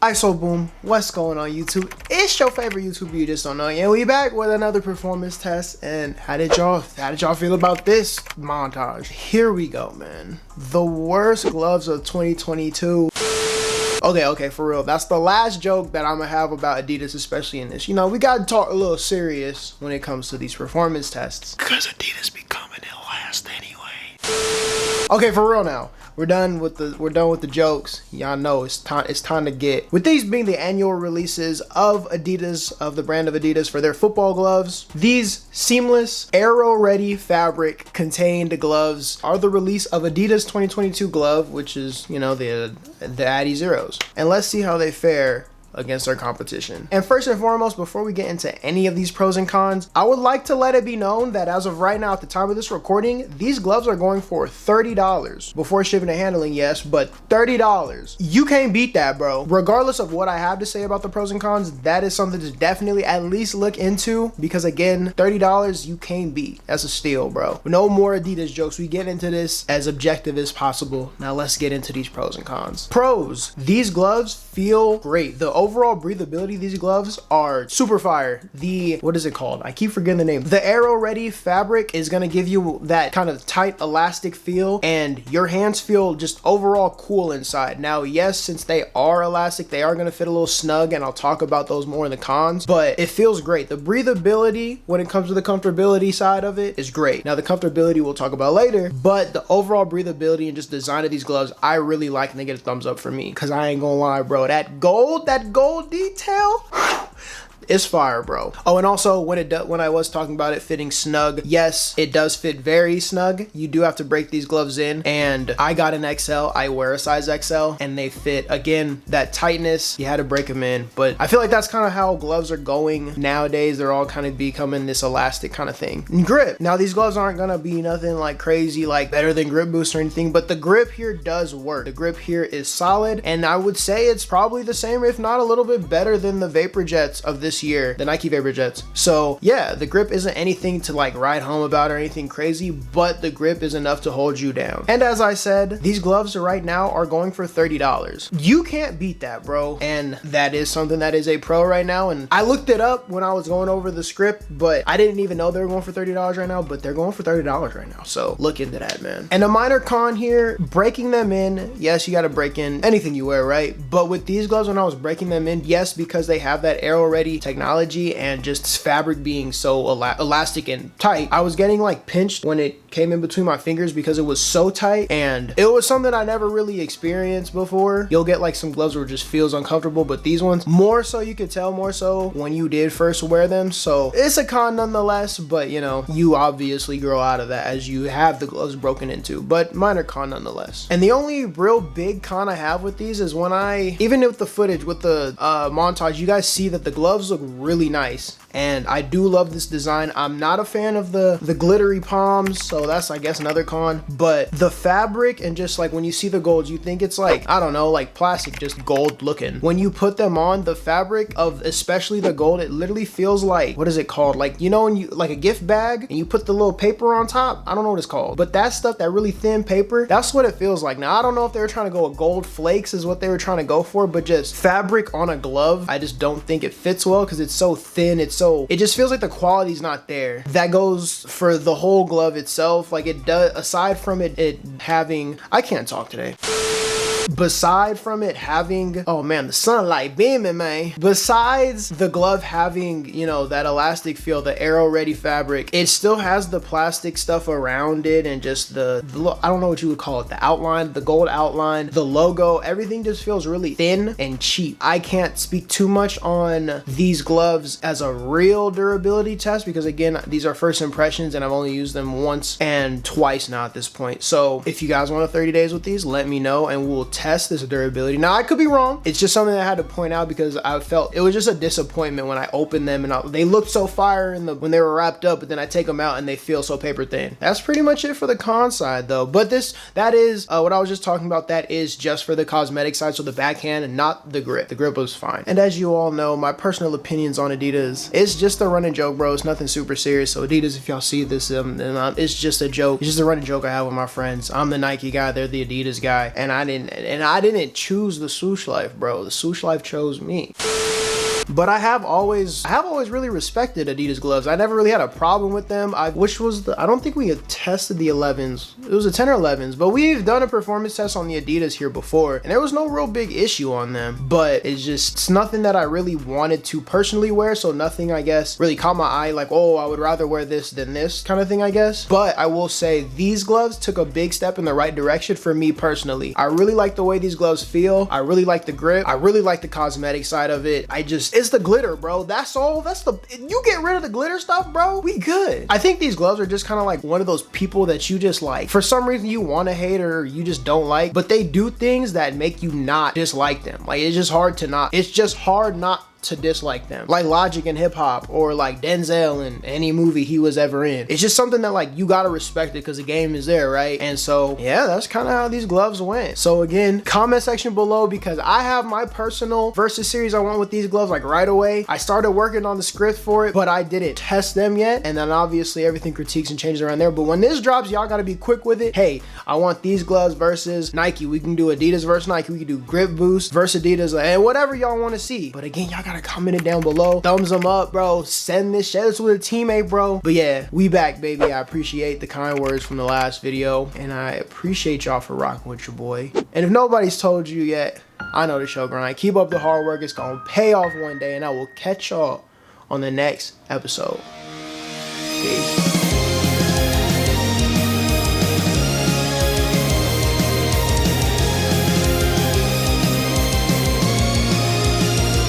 ISO Boom, what's going on YouTube? It's your favorite YouTuber you just don't know. And we back with another performance test. And how did y'all feel about this montage? Here we go, man. The worst gloves of 2022. Okay, for real. That's the last joke that I'm gonna have about Adidas, especially in this. You know, we gotta talk a little serious when it comes to these performance tests, cause Adidas be coming in last anyway. Okay, for real now. We're done with the jokes. Y'all know it's time to get with these being the annual releases of Adidas, of the brand of Adidas for their football gloves. These seamless aero ready fabric contained gloves are the release of Adidas 2022 glove, which is, you know, the AdiZeros. And let's see how they fare against our competition. And first and foremost, before we get into any of these pros and cons, I would like to let it be known that as of right now, at the time of this recording, these gloves are going for $30 before shipping and handling, yes, but $30. You can't beat that, bro. Regardless of what I have to say about the pros and cons, that is something to definitely at least look into, because again, $30 you can't beat. That's a steal, bro. No more Adidas jokes. We get into this as objective as possible. Now let's get into these pros and cons. Pros, these gloves feel great. The overall breathability of these gloves are super fire. What is it called? I keep forgetting the name. The aero ready fabric is gonna give you that kind of tight elastic feel, and your hands feel just overall cool inside. Now, yes, since they are elastic, they are gonna fit a little snug, and I'll talk about those more in the cons, but it feels great. The breathability, when it comes to the comfortability side of it, is great. Now, the comfortability we'll talk about later, but the overall breathability and just design of these gloves, I really like, and they get a thumbs up for me, because I ain't gonna lie, bro, that gold detail, it's fire, bro. Oh, and also when I was talking about it fitting snug, yes, it does fit very snug. You do have to break these gloves in, and I got an XL. I wear a size XL, and they fit, again, that tightness, you had to break them in. But I feel like that's kind of how gloves are going nowadays. They're all kind of becoming this elastic kind of thing. And grip, now these gloves aren't gonna be nothing like crazy, like better than Grip Boost or anything, but the grip here does work. The grip here is solid, and I would say it's probably the same, if not a little bit better than the Vapor Jets of this year, the Nike Vapor Jets. So yeah, the grip isn't anything to like write home about or anything crazy, but the grip is enough to hold you down. And as I said, these gloves right now are going for $30. You can't beat that, bro. And that is something that is a pro right now. And I looked it up when I was going over the script, but I didn't even know they were going for $30 right now, but they're going for $30 right now. So look into that, man. And a minor con here, breaking them in, yes, you got to break in anything you wear, right? But with these gloves, when I was breaking them in, yes, because they have that aero ready technology and just fabric being so elastic and tight, I was getting like pinched when it came in between my fingers because it was so tight, and it was something I never really experienced before. You'll get like some gloves where it just feels uncomfortable, but these ones more so, you could tell more so when you did first wear them. So it's a con nonetheless, but you know, you obviously grow out of that as you have the gloves broken into, but minor con nonetheless. And the only real big con I have with these is when even with the footage, with the montage, you guys see that the gloves look really nice, and I do love this design. I'm not a fan of the glittery palms, so that's, I guess, another con, but the fabric and just like when you see the golds, you think it's like, I don't know, like plastic, just gold looking. When you put them on, the fabric of especially the gold, it literally feels like, what is it called, like, you know, when you like a gift bag and you put the little paper on top, I don't know what it's called, but that stuff, that really thin paper, that's what it feels like. Now I don't know if they were trying to go with gold flakes is what they were trying to go for, but just fabric on a glove, I just don't think it fits well because it's so thin. It just feels like the quality's not there. That goes for the whole glove itself. Like it does, aside from it having, I can't talk today. Beside from it having, oh man, the sunlight beaming, man. Besides the glove having, you know, that elastic feel, the aero ready fabric, it still has the plastic stuff around it, and just the I don't know what you would call it, the outline, the gold outline, the logo, everything just feels really thin and cheap. I can't speak too much on these gloves as a real durability test, because again, these are first impressions and I've only used them once and twice now at this point. So if you guys want a 30 days with these, let me know and we'll test this durability. Now I could be wrong. It's just something that I had to point out because I felt it was just a disappointment when I opened them and they looked so fire when they were wrapped up, but then I take them out and they feel so paper thin. That's pretty much it for the con side though. But that is what I was just talking about. That is just for the cosmetic side, so the backhand and not the grip. The grip was fine. And as you all know, my personal opinions on Adidas, it's just a running joke, bro. It's nothing super serious. So Adidas, if y'all see this, it's just a joke. It's just a running joke I have with my friends. I'm the Nike guy, they're the Adidas guy, and And I didn't choose the swoosh life, bro. The swoosh life chose me. But I have always really respected Adidas gloves. I never really had a problem with them. I don't think we had tested the 11s. It was a 10 or 11s, but we've done a performance test on the Adidas here before, and there was no real big issue on them. But it's nothing that I really wanted to personally wear, so nothing, I guess, really caught my eye like, oh, I would rather wear this than this kind of thing, I guess. But I will say these gloves took a big step in the right direction for me personally. I really like the way these gloves feel. I really like the grip. I really like the cosmetic side of it. It's the glitter, bro. That's all. You get rid of the glitter stuff, bro, we good. I think these gloves are just kind of like one of those people that you just like, for some reason you want to hate or you just don't like, but they do things that make you not dislike them. Like, it's just hard not to dislike them, like Logic in hip hop, or like Denzel in any movie he was ever in. It's just something that like you gotta respect it because the game is there, right? And so yeah, that's kind of how these gloves went. So again, comment section below, because I have my personal versus series I want with these gloves like right away. I started working on the script for it, but I didn't test them yet, and then obviously everything critiques and changes around there. But when this drops, y'all gotta be quick with it. Hey, I want these gloves versus Nike. We can do Adidas versus Nike. We can do Grip Boost versus Adidas, and whatever y'all want to see. But again, y'all gotta comment it down below. Thumbs them up, bro. Share this with a teammate, bro. But yeah, we back, baby. I appreciate the kind words from the last video, and I appreciate y'all for rocking with your boy. And if nobody's told you yet, I know the show grind. Keep up the hard work. It's gonna pay off one day, and I will catch y'all on the next episode. Peace.